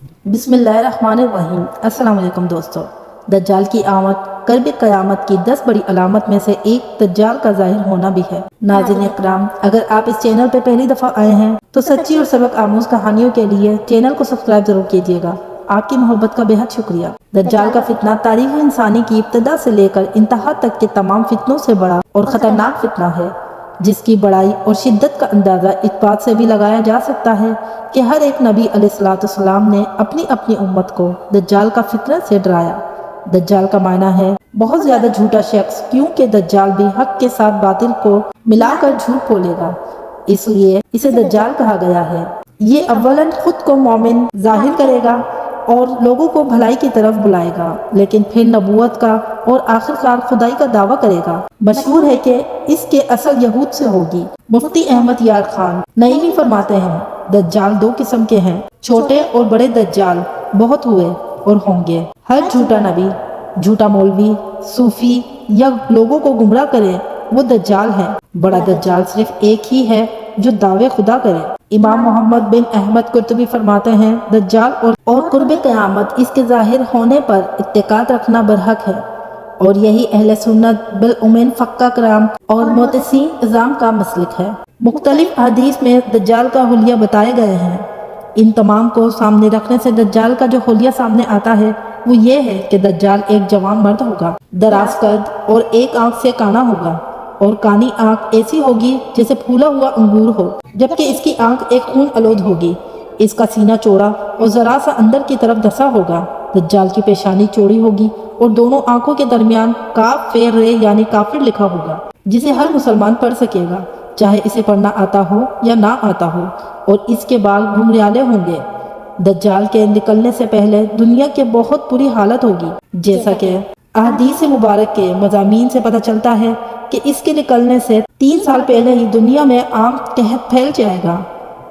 بسم اللہ الرحمن الرحیم۔ السلام علیکم دوستو۔ دجال کی آمد قرب قیامت کی 10 بڑی علامت میں سے ایک دجال کا ظاہر ہونا بھی ہے۔ ناظرین اکرام، اگر آپ اس چینل پہ پہلی دفعہ آئے ہیں تو سچی اور سبق آموز کہانیوں کے لیے چینل کو سبسکرائب ضرور کیجیے گا۔ آپ کی محبت کا بے حد شکریہ۔ دجال کا فتنہ تاریخ انسانی کی ابتدا سے لے کر انتہا تک کے تمام فتنوں سے بڑا اور خطرناک فتنہ ہے، جس کی بڑائی اور شدت کا اندازہ اس بات سے بھی لگایا جا سکتا ہے کہ ہر ایک نبی علیہ السلام نے اپنی اپنی امت کو دجال کا فتنہ سے ڈرایا۔ دجال کا معنی ہے بہت زیادہ جھوٹا شخص، کیونکہ دجال بھی حق کے ساتھ باطل کو ملا کر جھوٹ بولے گا، اس لیے اسے دجال کہا گیا ہے۔ یہ اولاً خود کو مومن ظاہر کرے گا اور لوگوں کو بھلائی کی طرف بلائے گا، لیکن پھر نبوت کا اور آخرکار خدائی کا دعویٰ کرے گا۔ مشہور ہے کہ اس کے اصل یہود سے ہوگی۔ مفتی احمد یار خان نعیمی فرماتے ہیں، دجال 2 قسم کے ہیں، چھوٹے اور بڑے دجال بہت ہوئے اور ہوں گے۔ ہر جھوٹا نبی، جھوٹا مولوی، صوفی یا لوگوں کو گمراہ کرے وہ دجال ہے۔ بڑا دجال صرف ایک ہی ہے جو دعوے خدا کرے۔ امام محمد بن احمد قرطبی فرماتے ہیں، دجال اور قرب قیامت اس کے ظاہر ہونے پر اعتقاد رکھنا برحق ہے، اور یہی اہل سنت بالعموم فقہ کرام اور محدثین اعظام کا مسلک ہے۔ مختلف احادیث میں دجال کا حلیہ بتائے گئے ہیں۔ ان تمام کو سامنے رکھنے سے دجال کا جو حلیہ سامنے آتا ہے وہ یہ ہے کہ دجال ایک جوان مرد ہوگا، دراز قد اور ایک آنکھ سے کانا ہوگا، اور کانی آنکھ ایسی ہوگی جیسے پھولا ہوا انگور ہو، جبکہ اس کی آنکھ ایک خون آلود ہوگی۔ اس کا سینہ چوڑا اور ذرا سا اندر کی طرف دھسا ہوگا۔ دجال کی پیشانی چوڑی ہوگی اور دونوں آنکھوں کے درمیان کاف فے رے یعنی کافر لکھا ہوگا، جسے ہر مسلمان پڑھ سکے گا، چاہے اسے پڑھنا آتا ہو یا نہ آتا ہو، اور اس کے بال گھمریالے ہوں گے۔ دجال کے نکلنے سے پہلے دنیا کی بہت بری حالت ہوگی، جیسا کہ احادیث مبارک کے مضامین سے پتہ چلتا ہے کہ اس کے نکلنے سے 3 سال پہلے ہی دنیا میں عام قحط پھیل جائے گا۔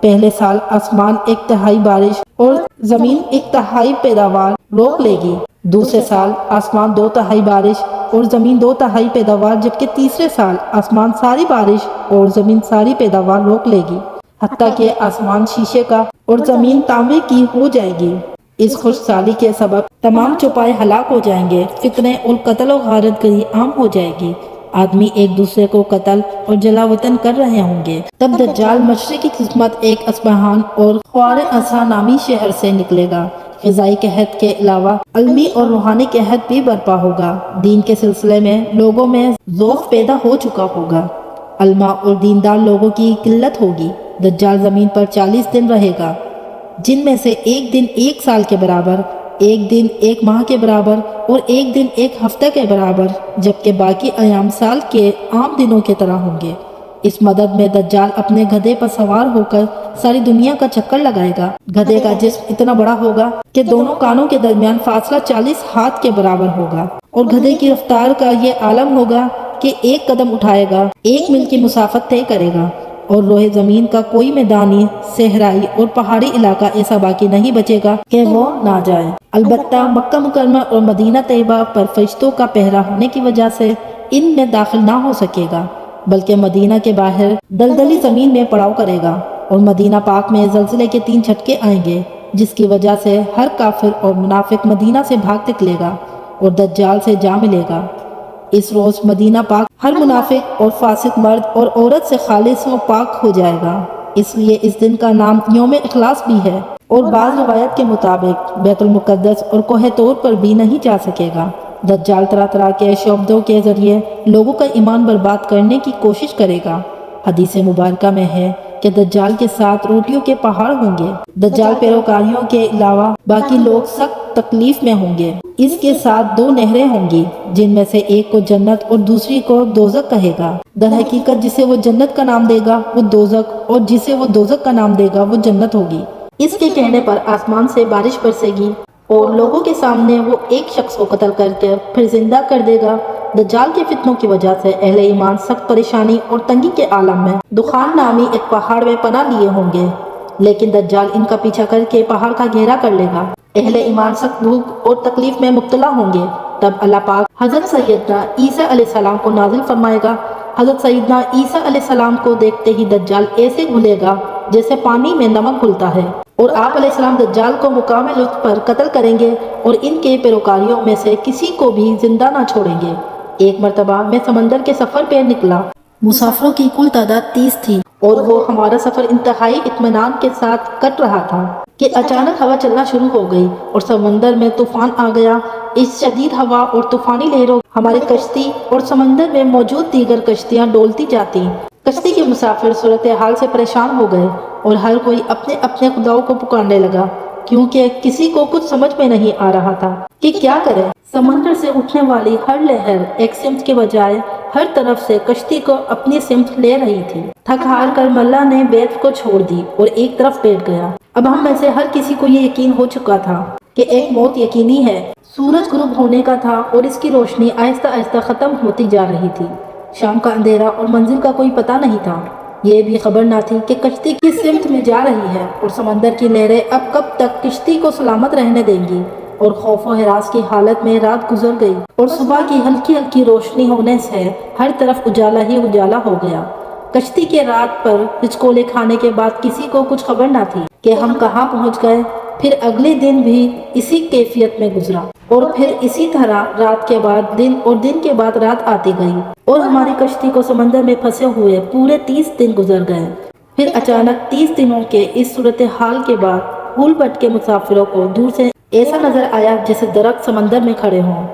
پہلے سال آسمان 1/3 بارش اور زمین 1/3 پیداوار روک لے گی، دوسرے سال آسمان 2/3 بارش اور زمین 2/3 پیداوار، جبکہ تیسرے سال آسمان ساری بارش اور زمین ساری پیداوار روک لے گی، حتیٰ کہ آسمان شیشے کا اور زمین تانبے کی ہو جائے گی۔ اس خشک سالی کے سبب تمام چوپائے ہلاک ہو جائیں گے، فتنے اور قتل و غارت گری عام ہو جائے گی، آدمی ایک دوسرے کو قتل اور جلا وطن کر رہے ہوں گے۔ تب دجال مشرقی قسمت ایک اصبہان اور خوار اسا نامی شہر سے نکلے گا۔ غذائی قحط کے علاوہ علمی اور روحانی قحط بھی برپا ہوگا۔ دین کے سلسلے میں لوگوں میں ذوق پیدا ہو چکا ہوگا، علماء اور دیندار لوگوں کی قلت ہوگی۔ دجال زمین پر 40 دن رہے گا، جن میں سے ایک دن 1 سال کے برابر، ایک دن 1 ماہ کے برابر اور ایک دن 1 ہفتہ کے برابر، جبکہ باقی ایام سال کے عام دنوں کی طرح ہوں گے۔ اس مدت میں دجال اپنے گدھے پر سوار ہو کر ساری دنیا کا چکر لگائے گا۔ گدھے کا جسم اتنا بڑا ہوگا کہ دونوں کانوں کے درمیان فاصلہ 40 ہاتھ کے برابر ہوگا، اور گدھے کی رفتار کا یہ عالم ہوگا کہ 1 قدم اٹھائے گا 1 میل کی مسافت طے کرے گا، اور روئے زمین کا کوئی میدانی، صحرائی اور پہاڑی علاقہ ایسا باقی نہیں بچے گا کہ وہ نہ جائے۔ البتہ مکہ مکرمہ اور مدینہ طیبہ پر فرشتوں کا پہرا ہونے کی وجہ سے ان میں داخل نہ ہو سکے گا، بلکہ مدینہ کے باہر دلدلی زمین میں پڑاؤ کرے گا، اور مدینہ پاک میں زلزلے کے 3 جھٹکے آئیں گے، جس کی وجہ سے ہر کافر اور منافق مدینہ سے بھاگ نکلے گا اور دجال سے جا ملے گا۔ اس روز مدینہ پاک ہر منافق اور فاسق مرد اور عورت سے خالص و پاک ہو جائے گا، اس لیے اس دن کا نام یوم اخلاص بھی ہے، اور بعض روایت کے مطابق بیت المقدس اور کوہ طور پر بھی نہیں جا سکے گا۔ دجال طرح طرح کے شعبدوں کے ذریعے لوگوں کا ایمان برباد کرنے کی کوشش کرے گا۔ حدیث مبارکہ میں ہے کہ دجال کے ساتھ روٹیوں کے پہاڑ ہوں گے۔ دجال پیروکاریوں کے علاوہ باقی لوگ سخت تکلیف میں ہوں گے۔ اس کے ساتھ 2 نہریں ہوں گی، جن میں سے ایک کو جنت اور دوسری کو دوزخ کہے گا۔ در حقیقت جسے وہ جنت کا نام دے گا وہ دوزخ، اور جسے وہ دوزخ کا نام دے گا وہ جنت ہوگی۔ اس کے کہنے پر آسمان سے بارش برسے گی، اور لوگوں کے سامنے وہ ایک شخص کو قتل کر کے پھر زندہ کر دے گا۔ دجال کے فتنوں کی وجہ سے اہل ایمان سخت پریشانی اور تنگی کے عالم میں دخان نامی ایک پہاڑ میں پناہ لیے ہوں گے، لیکن دجال ان کا پیچھا کر کے پہاڑ کا گھیرا کر لے گا۔ اہل ایمان سخت بھوک اور تکلیف میں مبتلا ہوں گے۔ تب اللہ پاک حضرت سیدنا عیسیٰ علیہ السلام کو نازل فرمائے گا۔ حضرت سیدنا عیسیٰ علیہ السلام کو دیکھتے ہی دجال ایسے گھلے گا جیسے پانی میں نمک گھلتا ہے، اور آپ علیہ السلام دجال کو مقام لطف پر قتل کریں گے اور ان کے پیروکاریوں میں سے کسی کو بھی زندہ نہ چھوڑیں گے۔ ایک مرتبہ میں سمندر کے سفر پہ نکلا۔ مسافروں کی کل تعداد 30 تھی اور وہ ہمارا سفر انتہائی اطمینان کے ساتھ کٹ رہا تھا کہ اچانک ہوا چلنا شروع ہو گئی اور سمندر میں طوفان آ گیا۔ اس شدید ہوا اور طوفانی لہروں ہماری کشتی اور سمندر میں موجود دیگر کشتیاں ڈولتی جاتی۔ کشتی کے مسافر صورتحال سے پریشان ہو گئے اور ہر کوئی اپنے اپنے خداؤں کو پکارنے لگا، کیونکہ کسی کو کچھ سمجھ میں نہیں آ رہا تھا کہ کیا کرے۔ سمندر سے اٹھنے والی ہر لہر ایک سمت کے بجائے ہر طرف سے کشتی کو اپنی سمت لے رہی تھی۔ تھک ہار کر ملا نے بیت کو چھوڑ دی اور ایک طرف بیٹھ گیا۔ اب ہم میں سے ہر کسی کو یہ یقین ہو چکا تھا کہ ایک موت یقینی ہے۔ سورج غروب ہونے کا تھا اور اس کی روشنی آہستہ آہستہ ختم ہوتی جا رہی تھی۔ شام کا اندھیرا اور منزل کا کوئی پتہ نہیں تھا۔ یہ بھی خبر نہ تھی کہ کشتی کس سمت میں جا رہی ہے اور سمندر کی لہریں اب کب تک کشتی کو سلامت رہنے دیں گی، اور خوف و ہراس کی حالت میں رات گزر گئی اور صبح کی ہلکی ہلکی روشنی ہونے سے ہر طرف اجالا ہی اجالا ہو گیا۔ کشتی کے رات پر ہچکولے کھانے کے بعد کسی کو کچھ خبر نہ تھی کہ ہم کہاں پہنچ گئے۔ پھر اگلے دن بھی اسی کیفیت میں گزرا اور پھر اسی طرح رات کے بعد دن اور دن کے بعد رات آتی گئی اور ہماری کشتی کو سمندر میں پھنسے ہوئے پورے 30 دن گزر گئے۔ پھر اچانک 30 دنوں کے اس صورتحال کے بعد پھول بٹ کے مسافروں کو دور سے ایسا نظر آیا جیسے درخت سمندر میں کھڑے ہوں۔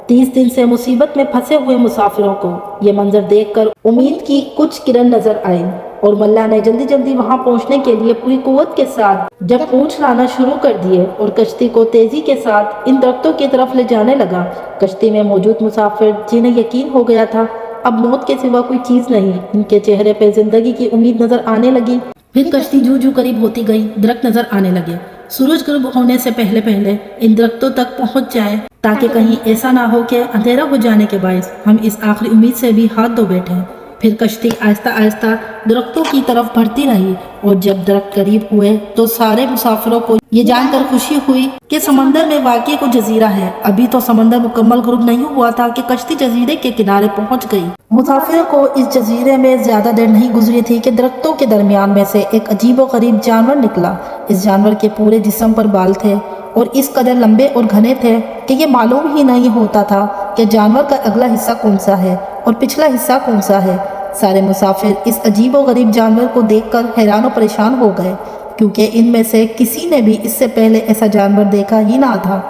30 دن سے مصیبت میں پھنسے ہوئے مسافروں کو یہ منظر دیکھ کر امید کی کچھ کرن نظر آئی اور ملا نے جلدی جلدی وہاں پہنچنے کے لیے پوری قوت کے ساتھ جب پونچھ لانا شروع کر دیے اور کشتی کو تیزی کے ساتھ ان درختوں کی طرف لے جانے لگا۔ کشتی میں موجود مسافر جنہیں یقین ہو گیا تھا اب موت کے سوا کوئی چیز نہیں، ان کے چہرے پہ زندگی کی امید نظر آنے لگی۔ پھر کشتی جو جو قریب ہوتی گئی درخت نظر آنے لگے۔ سورج غروب ہونے سے پہلے پہلے ان درختوں تک پہنچ جائیں تاکہ کہیں ایسا نہ ہو کہ اندھیرا ہو جانے کے باعث ہم اس آخری امید سے بھی ہاتھ دھو بیٹھیں۔ پھر کشتی آہستہ آہستہ درختوں کی طرف بڑھتی رہی اور جب درخت قریب ہوئے تو سارے مسافروں کو یہ جان کر خوشی ہوئی کہ سمندر میں واقع کوئی جزیرہ ہے۔ ابھی تو سمندر مکمل غروب نہیں ہوا تھا کہ کشتی جزیرے کے کنارے پہنچ گئی۔ مسافروں کو اس جزیرے میں زیادہ دیر نہیں گزری تھی کہ درختوں کے درمیان میں سے ایک عجیب و غریب جانور نکلا۔ اس جانور کے پورے جسم پر بال تھے اور اس قدر لمبے اور گھنے تھے کہ یہ معلوم ہی نہیں ہوتا تھا کہ جانور کا اگلا حصہ کون سا ہے اور پچھلا حصہ کون سا ہے۔ سارے مسافر اس عجیب و غریب جانور کو دیکھ کر حیران و پریشان ہو گئے، کیونکہ ان میں سے کسی نے بھی اس سے پہلے ایسا جانور دیکھا ہی نہ تھا۔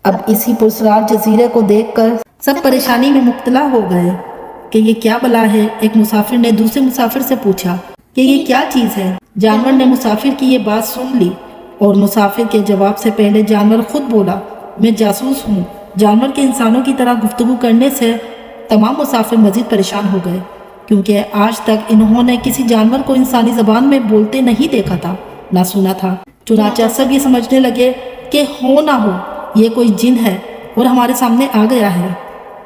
اب اسی پراسرار جزیرے کو دیکھ کر سب پریشانی میں مبتلا ہو گئے کہ یہ کیا بلا ہے۔ ایک مسافر نے دوسرے مسافر سے پوچھا کہ یہ کیا چیز ہے۔ جانور نے مسافر کی یہ بات سن لی اور مسافر کے جواب سے پہلے جانور خود بولا، میں جاسوس ہوں۔ جانور کے انسانوں کی طرح گفتگو کرنے سے تمام مسافر مزید پریشان ہو گئے، کیونکہ آج تک انہوں نے کسی جانور کو انسانی زبان میں بولتے نہیں دیکھا تھا، نہ سنا تھا۔ چنانچہ سب یہ سمجھنے لگے کہ ہو نہ ہو یہ کوئی جن ہے اور ہمارے سامنے آ گیا ہے۔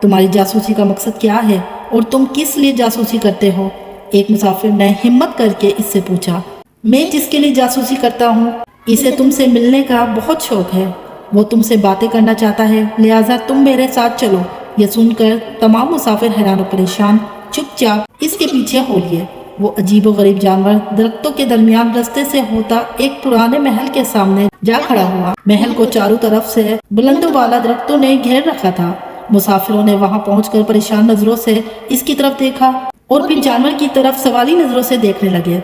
تمہاری جاسوسی کا مقصد کیا ہے اور تم کس لیے جاسوسی کرتے ہو؟ ایک مسافر نے ہمت کر کے اس سے پوچھا۔ میں جس کے لیے جاسوسی کرتا ہوں اسے تم سے ملنے کا بہت شوق ہے، وہ تم سے باتیں کرنا چاہتا ہے، لہٰذا تم میرے ساتھ چلو۔ یہ سن کر تمام مسافر حیران و پریشان چپ چاپ اس کے پیچھے ہو لیے۔ وہ عجیب و غریب جانور درختوں کے درمیان رستے سے ہوتا ایک پرانے محل کے سامنے جا کھڑا ہوا۔ محل کو چاروں طرف سے بلند و بالا درختوں نے گھیر رکھا تھا۔ مسافروں نے وہاں پہنچ کر پریشان نظروں سے اس کی طرف دیکھا اور پھر جانور کی طرف سوالی نظروں سے دیکھنے لگے۔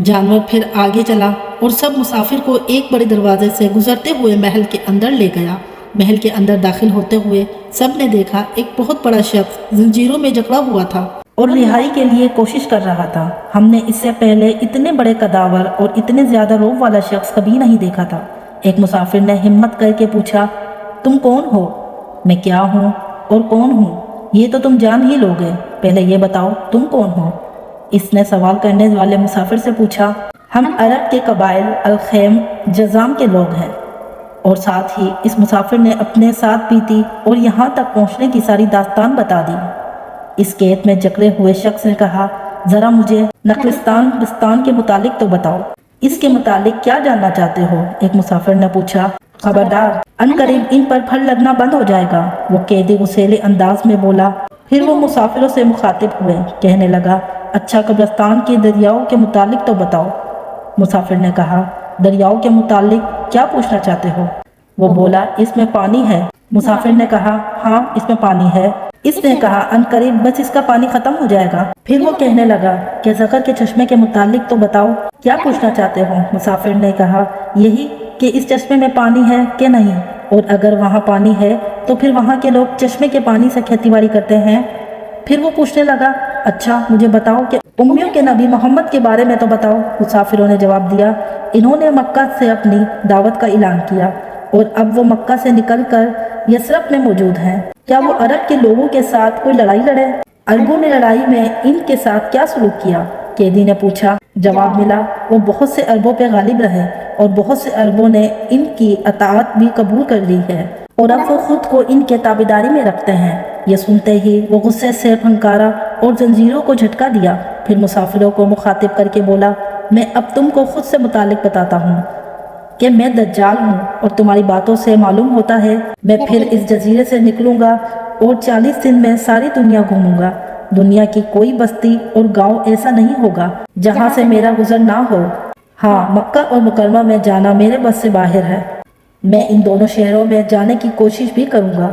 جانور پھر آگے چلا اور سب مسافر کو ایک بڑے دروازے سے گزرتے ہوئے محل کے اندر لے گیا۔ محل کے اندر داخل ہوتے ہوئے سب نے دیکھا ایک بہت بڑا شخص زنجیروں میں جکڑا ہوا تھا اور رہائی کے لیے کوشش کر رہا تھا۔ ہم نے اس سے پہلے اتنے بڑے قداور اور اتنے زیادہ روب والا شخص کبھی نہیں دیکھا تھا۔ ایک مسافر نے ہمت کر کے پوچھا، تم کون ہو؟ میں کیا ہوں اور کون ہوں یہ تو تم جان ہی لوگے، پہلے یہ بتاؤ تم کون ہو؟ اس نے سوال کرنے والے مسافر سے پوچھا۔ ہم عرب کے قبائل الخیم جزام کے لوگ ہیں۔ اور ساتھ ہی اس مسافر نے اپنے ساتھ بیتی اور یہاں تک پہنچنے کی ساری داستان بتا دی۔ اس قید میں جکڑے ہوئے شخص نے کہا، ذرا مجھے نخلستان بستان کے متعلق تو بتاؤ، اس کے متعلق کیا جاننا چاہتے ہو؟ ایک مسافر نے پوچھا۔ خبردار، ان قریب ان پر پھل لگنا بند ہو جائے گا، وہ قیدی غصیلے انداز میں بولا۔ پھر وہ مسافروں سے مخاطب ہوئے، کہنے لگا، اچھا قبرستان کے دریاؤں کے متعلق تو بتاؤ۔ مسافر نے کہا دریاؤں کے متعلق کیا پوچھنا چاہتے ہو؟ وہ بولا اس میں پانی ہے۔ مسافر نے کہا ہاں اس میں پانی ہے۔ اس نے کہا ان قریب بس اس کا پانی ختم ہو جائے گا۔ پھر وہ کہنے لگا کہ زغر کے چشمے کے متعلق تو بتاؤ کیا پوچھنا چاہتے ہو؟ مسافر نے کہا یہی کہ اس چشمے میں پانی ہے کہ نہیں، اور اگر وہاں پانی ہے تو پھر وہاں کے لوگ چشمے کے پانی سے کھیتی باڑی کرتے ہیں۔ پھر وہ پوچھنے لگا اچھا مجھے بتاؤ کہ امیوں کے نبی محمد کے بارے میں تو بتاؤ۔ مسافروں نے جواب دیا انہوں نے مکہ سے اپنی دعوت کا اعلان کیا اور اب وہ مکہ سے نکل کر یثرب میں موجود ہیں۔ کیا وہ عرب کے لوگوں کے ساتھ کوئی لڑائی لڑے؟ عربوں نے لڑائی میں ان کے ساتھ کیا سلوک کیا؟ قیدی نے پوچھا۔ جواب ملا وہ بہت سے عربوں پہ غالب رہے اور بہت سے عربوں نے ان کی اطاعت بھی قبول کر لی ہے اور اب وہ خود کو ان کے تابعداری میں رکھتے ہیں۔ یہ سنتے ہی وہ غصے سے پھنکارا اور زنجیروں کو جھٹکا دیا۔ پھر مسافروں کو مخاطب کر کے بولا میں اب تم کو خود سے متعلق بتاتا ہوں کہ میں دجال ہوں، اور تمہاری باتوں سے معلوم ہوتا ہے میں پھر اس جزیرے سے نکلوں گا اور 40 دن میں ساری دنیا گھوموں گا۔ دنیا کی کوئی بستی اور گاؤں ایسا نہیں ہوگا جہاں سے میرا گزر نہ ہو۔ ہاں مکہ اور مکرمہ میں جانا میرے بس سے باہر ہے۔ میں ان دونوں شہروں میں جانے کی کوشش بھی کروں گا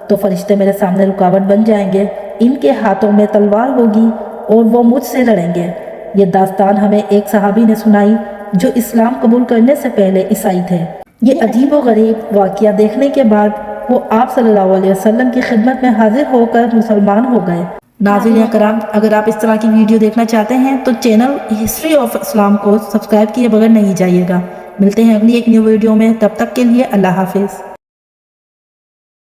تو فرشتے میرے سامنے رکاوٹ بن جائیں گے، ان کے ہاتھوں میں تلوار ہوگی اور وہ مجھ سے لڑیں گے۔ یہ داستان ہمیں ایک صحابی نے سنائی جو اسلام قبول کرنے سے پہلے عیسائی تھے۔ یہ عجیب و غریب واقعہ دیکھنے کے بعد وہ آپ صلی اللہ علیہ وسلم کی خدمت میں حاضر ہو کر مسلمان ہو گئے۔ ناظرین کرام، اگر آپ اس طرح کی ویڈیو دیکھنا چاہتے ہیں تو چینل ہسٹری آف اسلام کو سبسکرائب کیے بغیر نہیں جائیے گا۔ ملتے ہیں اگلی ایک نیو ویڈیو میں، تب تک کے لیے اللہ حافظ۔